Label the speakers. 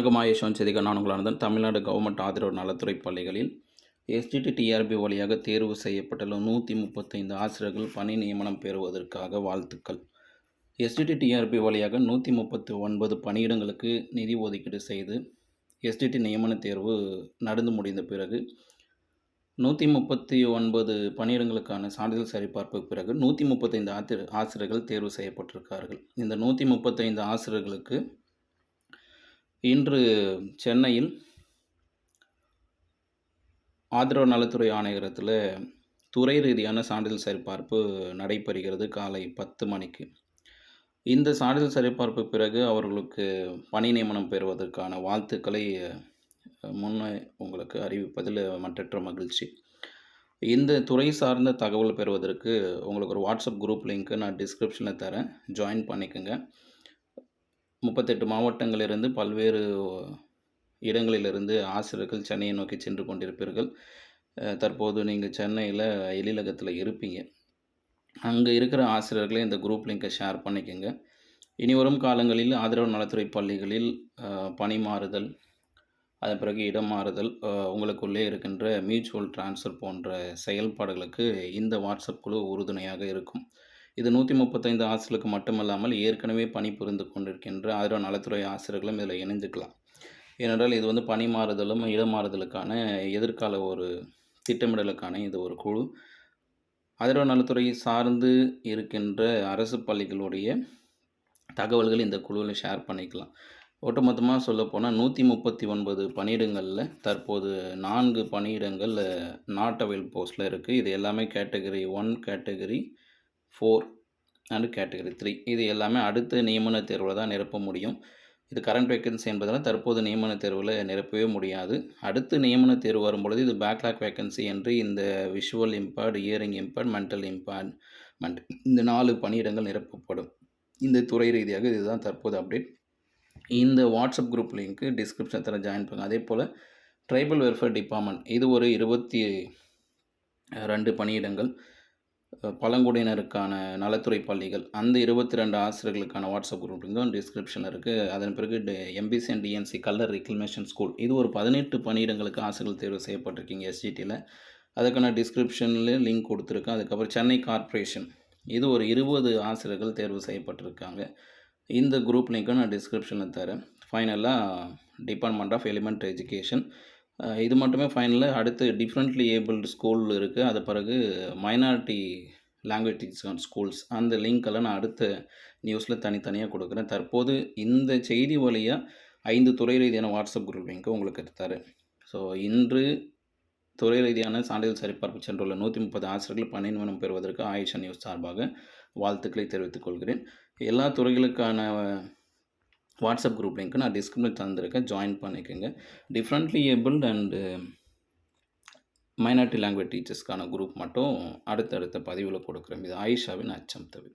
Speaker 1: வணக்கம் யஷ்வந்த் சேதிகர். நான் உங்களானந்தன். தமிழ்நாடு கவர்மெண்ட் ஆதரவு நலத்துறை பள்ளிகளில் எஸ்டிடி டிஆர்பி வழியாக தேர்வு செய்யப்பட்டுள்ள 135 ஆசிரியர்கள் பணி நியமனம் பெறுவதற்காக வாழ்த்துக்கள். எஸ்டிடி டிஆர்பி வழியாக 139 பணியிடங்களுக்கு நிதி ஒதுக்கீடு செய்து எஸ்டிடி நியமன தேர்வு நடந்து முடிந்த பிறகு 139 பணியிடங்களுக்கான சான்றிதழ் சரிபார்ப்புக்கு பிறகு 135 ஆசிரியர்கள் தேர்வு செய்யப்பட்டிருக்கார்கள். இந்த 135 ஆசிரியர்களுக்கு இன்று சென்னையில் ஆதரவு நலத்துறை ஆணையரத்தில் துறை ரீதியான சான்றிதழ் சரிபார்ப்பு நடைபெறுகிறது காலை 10 மணிக்கு. இந்த சான்றிதழ் சரிபார்ப்பு பிறகு அவர்களுக்கு பணி நியமனம் பெறுவதற்கான வாழ்த்துக்களை முன்னே உங்களுக்கு அறிவிப்பதில் மற்றற்ற மகிழ்ச்சி. இந்த துறை சார்ந்த தகவல் பெறுவதற்கு உங்களுக்கு ஒரு வாட்ஸ்அப் குரூப் லிங்க்கு நான் டிஸ்கிரிப்ஷனில் தரேன், ஜாயின் பண்ணிக்கோங்க. 38 மாவட்டங்களிலிருந்து பல்வேறு இடங்களிலிருந்து ஆசிரியர்கள் சென்னையை நோக்கி சென்று கொண்டிருப்பீர்கள். தற்போது நீங்கள் சென்னையில் எழிலகத்தில் இருப்பீங்க. அங்கே இருக்கிற ஆசிரியர்களை இந்த குரூப் லிங்கை ஷேர் பண்ணிக்கோங்க. இனி வரும் காலங்களில் ஆதரவு நலத்துறை பள்ளிகளில் பணி மாறுதல், அதன் பிறகு இடம் மாறுதல், உங்களுக்குள்ளே இருக்கின்ற மியூச்சுவல் ட்ரான்ஸ்ஃபர் போன்ற செயல்பாடுகளுக்கு இந்த வாட்ஸ்அப் குழு உறுதுணையாக இருக்கும். இது 135 ஆசிரியர்களுக்கு மட்டுமல்லாமல் ஏற்கனவே பணிபுரிந்து கொண்டிருக்கின்ற ஆதரவு நலத்துறை ஆசிரியர்களும் இதில் இணைஞ்சுக்கலாம். ஏனென்றால் இது பணி மாறுதலும் இடமாறுதலுக்கான எதிர்கால ஒரு திட்டமிடலுக்கான இது ஒரு குழு. ஆதரவு நலத்துறை சார்ந்து இருக்கின்ற அரசு பள்ளிகளுடைய தகவல்கள் இந்த குழுவில் ஷேர் பண்ணிக்கலாம். ஒட்டுமொத்தமாக சொல்லப்போனால் 139 பணியிடங்களில் தற்போது 4 பணியிடங்கள் நாட் அவைல் போஸ்ட்டில் இருக்குது. இது எல்லாமே கேட்டகரி 1, கேட்டகரி 4 அண்ட் கேட்டகரி 3. இது எல்லாமே அடுத்த நியமன தேர்வில் தான் நிரப்ப முடியும். இது கரண்ட் வேக்கன்சி என்பதால் தற்போது நியமன தேர்வில் நிரப்பவே முடியாது. அடுத்து நியமன தேர்வு வரும்பொழுது இது பேக்லாக் வேக்கன்சி என்று இந்த visual impaired, hearing impaired, mental impairment இந்த 4 பணியிடங்கள் நிரப்பப்படும். இந்த துறை ரீதியாக இதுதான் தற்போது அப்டேட். இந்த வாட்ஸ்அப் குரூப் லிங்க்கு டிஸ்கிரிப்ஷனில் ஜாயின் பண்ணுங்கள். அதே போல் ட்ரைபல் வெல்ஃபேர் டிபார்ட்மெண்ட் இது ஒரு 22 பணியிடங்கள். பழங்குடியினருக்கான நலத்துறை பள்ளிகள் அந்த 22 ஆசிரியர்களுக்கான வாட்ஸ்அப் குரூப் லிங்கும் டிஸ்கிரிப்ஷனில் இருக்குது. அதன் பிறகு MBC and DNC Kallar reclamation school இது ஒரு 18 பணியிடங்களுக்கு ஆசிரியர்கள் தேர்வு செய்யப்பட்டிருக்கீங்க எஸ்டிடியில். அதுக்கான டிஸ்கிரிப்ஷனில் லிங்க் கொடுத்துருக்கேன். அதுக்கப்புறம் சென்னை கார்ப்பரேஷன் இது ஒரு 20 ஆசிரியர்கள் தேர்வு செய்யப்பட்டிருக்காங்க. இந்த குரூப் லிங்க்கும் நான் டிஸ்கிரிப்ஷனில் தரேன். ஃபைனலாக டிபார்ட்மெண்ட் ஆஃப் எலிமெண்ட்ரி எஜுகேஷன் இது மட்டுமே ஃபைனலாக அடுத்து டிஃப்ரெண்ட்லி ஏபிள்டு ஸ்கூல் இருக்குது. அது பிறகு மைனாரிட்டி லாங்குவேஜ் டீச்சர்ஸ் ஸ்கூல்ஸ் அந்த லிங்க்கெல்லாம் நான் அடுத்த நியூஸில் தனித்தனியாக கொடுக்குறேன். தற்போது இந்த செய்தி வழியாக 5 துறை ரீதியான வாட்ஸ்அப் குரூப் லிங்க்கு உங்களுக்கு தரேன். ஸோ இன்று துறை ரீதியான சான்றிதழ் சரிபார்ப்பு சென்றுள்ள 130 ஆசிரியர்கள் பணி நியமனம் பெறுவதற்கு ஆயிஷா நியூஸ் சார்பாக வாழ்த்துக்களை தெரிவித்துக் கொள்கிறேன். எல்லா துறைகளுக்கான வாட்ஸ்அப் குரூப் லிங்க்கு நான் டிஸ்கிரிப்ஷனில் தந்திருக்கேன், ஜாயின் பண்ணிக்கோங்க. Differently abled and minority language டீச்சர்ஸ்க்கான குரூப் மட்டும் அடுத்தடுத்த பதிவில் கொடுக்குறேன். இது ஆயிஷாவின் அச்சம் தவிர.